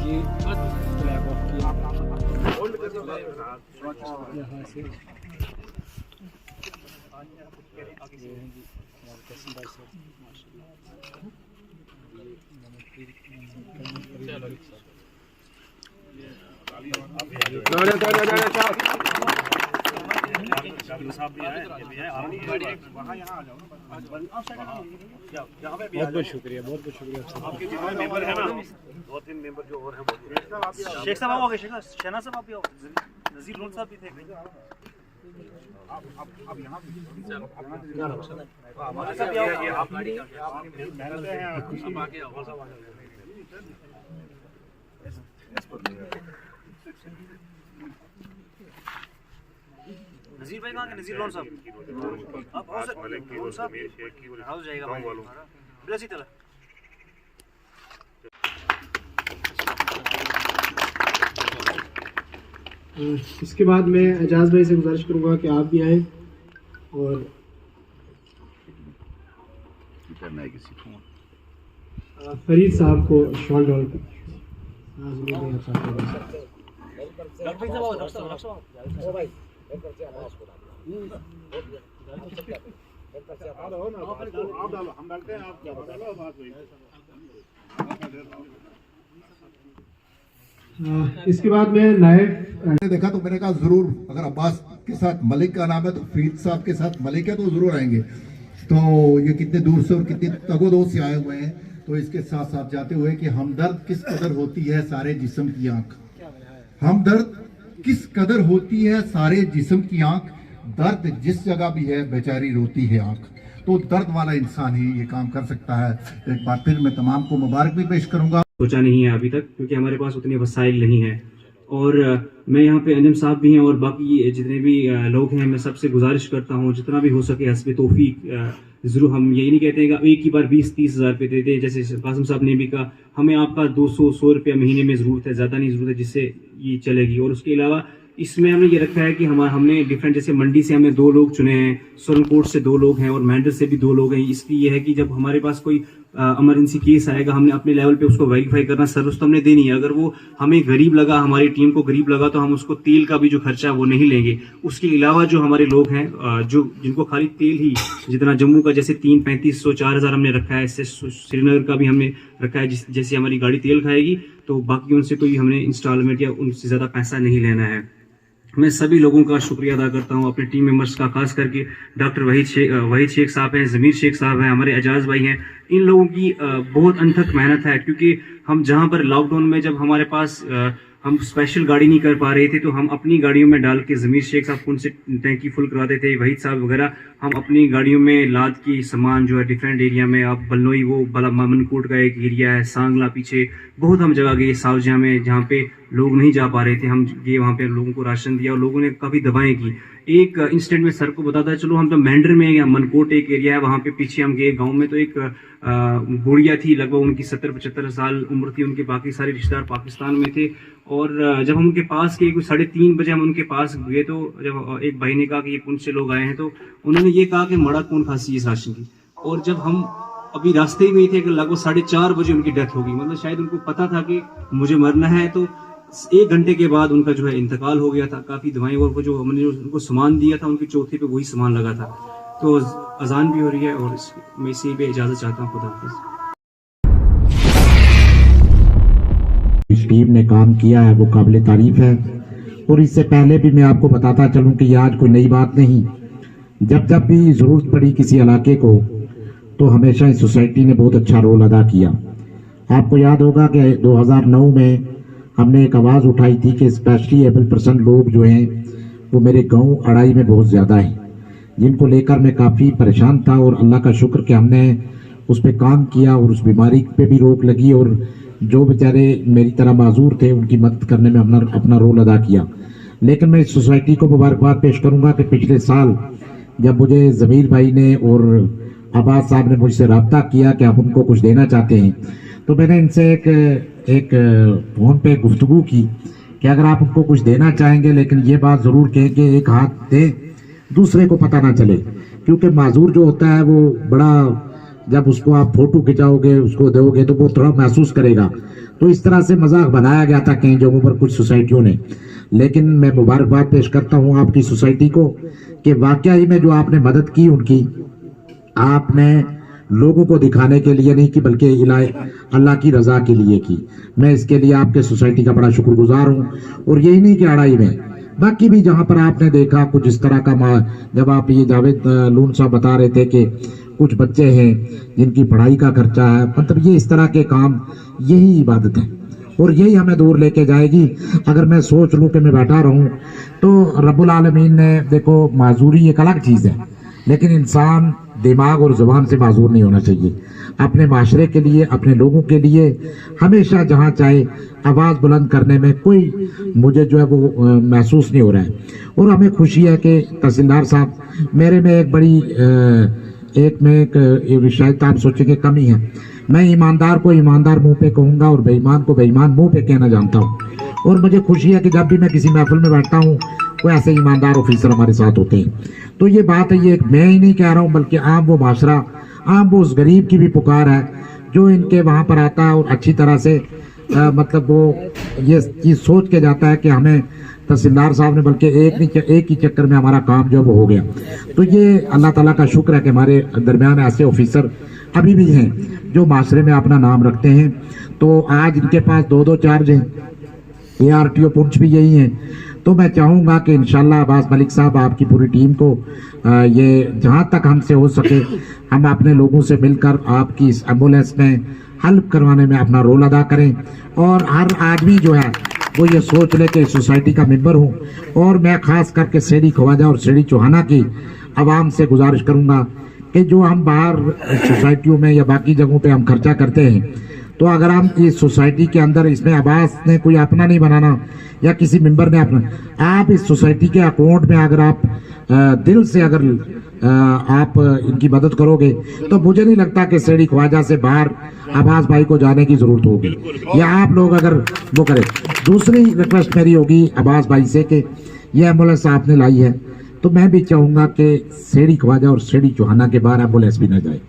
ये flag of किया यहाँ से। ये हैं जी हमारे कसम भाई साहब बहुत बहुत शुक्रिया, बहुत बहुत शुक्रिया आपके जितने मेंबर हैं ना, 2-3 मेंबर जो और हैं शेख साहब आओगे, शहनाज साहब आप भी आओ, नजीर लोन साहब भी थे आप यहाँ नजीर भाई कहाँ के? नजीर लोन साहब आप आओ सर, लोन साहब हाउस जाएगा भाई बिलासी तला। इसके बाद मैं एजाज भाई से गुजारिश करूंगा कि आप भी आएँ और करना है किसी को फरीद साहब को शॉल डॉल कर इसके बाद मैं नायब देखा तो मैंने कहा जरूर, अगर अब्बास के साथ मलिक का नाम है तो फरीद साहब के साथ मलिक है तो जरूर आएंगे। तो ये कितने दूर से और कितने तगोदो से आए हुए हैं, तो इसके साथ साथ जाते हुए कि हमदर्द किस कदर होती है सारे जिस्म की आंख, हमदर्द किस कदर होती है सारे जिस्म की आंख, दर्द जिस जगह भी है बेचारी रोती है आंख। तो दर्द वाला इंसान ही ये काम कर सकता है। एक बार फिर मैं तमाम को मुबारक भी पेश करूंगा। सोचा नहीं है अभी तक, क्योंकि हमारे पास उतनी वसाइल नहीं है। और मैं यहाँ पे अंजम साहब भी हैं और बाकी जितने भी लोग हैं, मैं सबसे गुजारिश करता हूँ जितना भी हो सके हस्बे तौफीक जरूर। हम यही नहीं कहते हैं कि एक ही बार 20-30 हज़ार रुपये दे दें, जैसे कासिम साहब ने भी कहा हमें आपका 200-100 रुपया महीने में ज़रूरत है, ज़्यादा नहीं ज़रूरत है, जिससे ये चलेगी। और उसके अलावा इसमें हमने ये रखा है कि हमने डिफरेंट, जैसे मंडी से हमने 2 लोग चुने हैं, सोलनकोट से 2 लोग हैं और मैंडर से भी 2 लोग हैं। इसलिए यह है कि जब हमारे पास कोई इमरजेंसी केस आएगा, हमने अपने लेवल पे उसको वेरीफाई करना, सर्विस तो हमने देनी है। अगर वो हमें गरीब लगा, हमारी टीम को गरीब लगा, तो हम उसको तेल का भी जो खर्चा है वो नहीं लेंगे। उसके अलावा जो हमारे लोग हैं जो जिनको खाली तेल ही, जितना जम्मू का जैसे 3-3500-4000 हमने रखा है, इससे श्रीनगर का भी हमने रखा है, जैसे हमारी गाड़ी तेल खाएगी तो बाकी उनसे कोई हमने इंस्टॉलमेंट या उनसे ज़्यादा पैसा नहीं लेना है। मैं सभी लोगों का शुक्रिया अदा करता हूं, अपने टीम मेंबर्स का, खास करके डॉक्टर वहीद शेख साहब हैं, ज़मीर शेख साहब हैं, हमारे एजाज भाई हैं। इन लोगों की बहुत अनथक मेहनत है, क्योंकि हम जहां पर लॉकडाउन में जब हमारे पास हम स्पेशल गाड़ी नहीं कर पा रहे थे, तो हम अपनी गाड़ियों में डाल के, ज़मीर शेख साहब उनसे टैंकी फुल करवाते थे, वहीद साहब वगैरह, हम अपनी गाड़ियों में लाद की सामान जो है डिफरेंट एरिया में, आप बल्लोई वो बला मामनकोट का एक एरिया है, सांगला पीछे बहुत हम जगह गए, सावजिया में जहाँ पे लोग नहीं जा पा रहे थे, हम गए वहाँ पे लोगों को राशन दिया और लोगों ने काफ़ी दवाएं की। एक इंस्टेंट में सर को बताता है, चलो हम तो मैंडर में या मनकोट एक एरिया है वहाँ पे पीछे हम गए गाँव में, तो एक बुढ़िया थी, लगभग उनकी 70-75 साल उम्र थी उनके, बाकी सारे रिश्तेदार पाकिस्तान में थे। और जब हम उनके पास गए, कुछ 3:30 बजे हम उनके पास गए, तो जब एक भाई ने कहा कि ये पुंछ से लोग आए हैं, तो उन्होंने ये कहा कि मड़ा कौन खांसी इस राशन की। और जब हम अभी रास्ते में ही थे कि लगभग 4:30 बजे उनकी डेथ हो गई, मतलब शायद उनको पता था कि मुझे मरना है, तो 1 घंटे के बाद उनका जो है इंतकाल हो गया था। काफी दवाएं और जो हमने उनको सामान दिया था, उनके चौथे पे वही सामान लगा था। तो अजान भी हो रही है और मैं इसी पे इजाजत चाहता हूँ। खुदा हाफिज़। इस टीम ने काम किया है वो काबिल तारीफ है। और इससे पहले भी मैं आपको बताता चलूं कि ये आज कोई नई बात नहीं, जब जब भी जरूरत पड़ी किसी इलाके को, तो हमेशा इस सोसाइटी ने बहुत अच्छा रोल अदा किया। आपको याद होगा कि 2009 में हमने एक आवाज़ उठाई थी कि स्पेशली एबल पर्सन लोग जो हैं वो मेरे गांव अड़ाई में बहुत ज़्यादा हैं, जिनको लेकर मैं काफ़ी परेशान था। और अल्लाह का शुक्र कि हमने उस पर काम किया और उस बीमारी पे भी रोक लगी, और जो बेचारे मेरी तरह माजूर थे उनकी मदद करने में अपना रोल अदा किया। लेकिन मैं इस सोसाइटी को मुबारकबाद पेश करूँगा कि पिछले साल जब मुझे ज़मीर भाई ने और अब्बास साहब ने मुझसे रब्ता किया कि आप उनको कुछ देना चाहते हैं, तो मैंने इनसे एक फोन पे गुफ्तगू की कि अगर आप उनको कुछ देना चाहेंगे, लेकिन ये बात ज़रूर कहें कि एक हाथ दे, दूसरे को पता ना चले, क्योंकि माजूर जो होता है वो बड़ा, जब उसको आप फोटो खिंचाओगे, उसको दोगे, तो वो थोड़ा महसूस करेगा। तो तो इस तरह से मजाक बनाया गया था कई जगहों पर कुछ सोसाइटियों ने। लेकिन मैं मुबारकबाद पेश करता हूं आपकी सोसाइटी को कि वाकई में जो आपने मदद की उनकी, आपने लोगों को दिखाने के लिए नहीं की बल्कि अल्लाह की रजा के लिए की। मैं इसके लिए आपके सोसाइटी का बड़ा शुक्रगुजार हूं। और यही नहीं कि अड़ाई में, बाकी भी जहां पर आपने देखा कुछ इस तरह का, जब आप ये जावेद लून साहब बता रहे थे कि कुछ बच्चे हैं जिनकी पढ़ाई का खर्चा है, मतलब ये इस तरह के काम, यही इबादत है और यही हमें दूर लेके जाएगी। अगर मैं सोच लूं कि मैं बैठा रहूं तो रब्बुल आलमीन ने, देखो माजूरी एक अलग चीज है, लेकिन इंसान दिमाग और जुबान से माजूर नहीं होना चाहिए। अपने माशरे के लिए, अपने लोगों के लिए हमेशा जहां चाहे आवाज बुलंद करने में कोई मुझे जो है वो महसूस नहीं हो रहा है। और हमें खुशी है कि तहसीलदार साहब, मेरे में एक बड़ी एक शायद आप सोचेंगे कमी है, मैं ईमानदार को ईमानदार मुंह पे कहूंगा और बेईमान को बेईमान मुंह पे कहना जानता हूं। और मुझे खुशी है कि जब भी मैं किसी महफिल में बैठता हूं कोई ऐसे ईमानदार ऑफिसर हमारे साथ होते हैं। तो ये बात है, ये मैं ही नहीं कह रहा हूं बल्कि आम वो माशरा, आम वो उस गरीब की भी पुकार है जो इनके वहां पर आता है और अच्छी तरह से मतलब वो ये चीज सोच के जाता है कि हमें तहसीलदार साहब ने, बल्कि एक ही चक्कर में हमारा काम जो वो हो गया। तो ये अल्लाह ताला का शुक्र है कि हमारे दरमियान ऐसे ऑफिसर अभी भी हैं जो माशरे में अपना नाम रखते हैं। तो आज इनके पास 2-2 चार्ज हैं, ARTO पुंछ भी यही हैं। तो मैं चाहूँगा कि इंशाल्लाह अब्बास मलिक साहब, आपकी पूरी टीम को ये जहाँ तक हमसे हो सके हम अपने लोगों से मिलकर आपकी इस एम्बुलेंस में हेल्प करवाने में अपना रोल अदा करें। और हर आदमी जो है वो ये सोच ले कि सोसाइटी का मेंबर हूँ। और मैं खास करके सेड़ी ख्वाजा और सेड़ी चौहाना की आवाम से गुजारिश करूँगा कि जो हम बाहर सोसाइटियों में या बाकी जगहों पे हम खर्चा करते हैं, तो अगर हम इस सोसाइटी के अंदर, इसमें अब्बास ने कोई अपना नहीं बनाना या किसी मेंबर ने अपना, आप इस सोसाइटी के अकाउंट में अगर आप दिल से अगर आप इनकी मदद करोगे तो मुझे नहीं लगता कि सेड़ी ख्वाजा से बाहर अब्बास भाई को जाने की जरूरत होगी, या आप लोग अगर वो करें। दूसरी रिक्वेस्ट मेरी होगी अब्बास भाई से कि ये एम्बुलेंस आपने लाई है तो मैं भी चाहूंगा कि सेड़ी ख्वाजा और सेड़ी चौहाना के बाहर एम्बुलेंस भी न जाए।